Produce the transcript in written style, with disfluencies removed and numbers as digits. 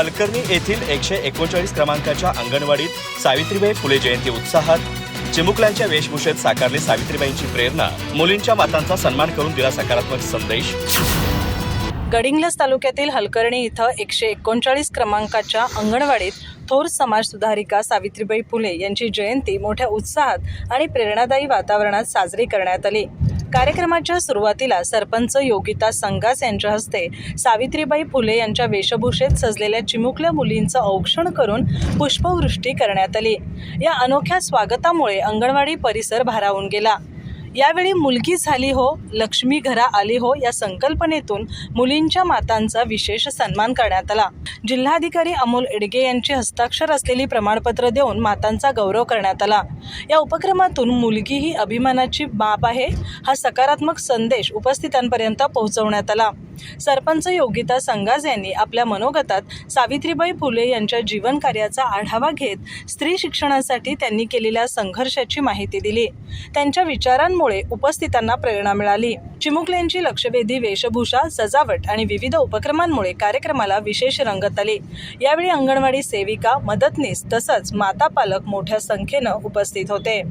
हलकर्णी येथील 139 क्रमांकाच्या अंगणवाडीत सावित्रीबाई फुले जयंती उत्साहात. चिमुकल्यांच्या वेशभूषेत साकारली सावित्रीबाईंची प्रेरणा. मुलींच्या मातांचा सन्मान करून दिला सकारात्मक संदेश. गडिंग्लज तालुक्यातील हलकर्णी इथं 139 क्रमांकाच्या अंगणवाडीत थोर समाज सुधारिका सावित्रीबाई फुले यांची जयंती मोठ्या उत्साहात आणि प्रेरणादायी वातावरणात साजरी करण्यात आली. कार्यक्रमाच्या सुरुवातीला सरपंच योगिता संगास यांच्या हस्ते सावित्रीबाई फुले यांच्या वेशभूषेत सजलेल्या चिमुकल्या मुलींचं औक्षण करून पुष्पवृष्टी करण्यात आली. या अनोख्या स्वागतामुळे अंगणवाडी परिसर भारावून गेला. यावेळी मुलगी झाली हो लक्ष्मी घरा आली हो या संकल्पनेतून मुलींच्या मातांचा विशेष सन्मान करण्यात आला. जिल्हाधिकारी अमोल एडगे यांचे हस्ताक्षर असलेली प्रमाणपत्र देऊन मातांचा गौरव करण्यात आला. या उपक्रमातून मुलगी ही अभिमानाची बाब आहे हा सकारात्मक संदेश उपस्थितांपर्यंत पोहोचवण्यात आला. सरपंच योगिता संगास यांनी आपल्या मनोगतात सावित्रीबाई फुले यांच्या जीवन कार्याचा आढावा घेत स्त्री शिक्षणासाठी त्यांनी केलेल्या संघर्षाची माहिती दिली. त्यांच्या विचारांमुळे उपस्थितांना प्रेरणा मिळाली. चिमुकल्यांची लक्षवेधी वेशभूषा, सजावट आणि विविध उपक्रमांमुळे कार्यक्रमाला विशेष रंगत आली. यावेळी अंगणवाडी सेविका, मदतनीस तसंच माता पालक मोठ्या संख्येनं उपस्थित होते.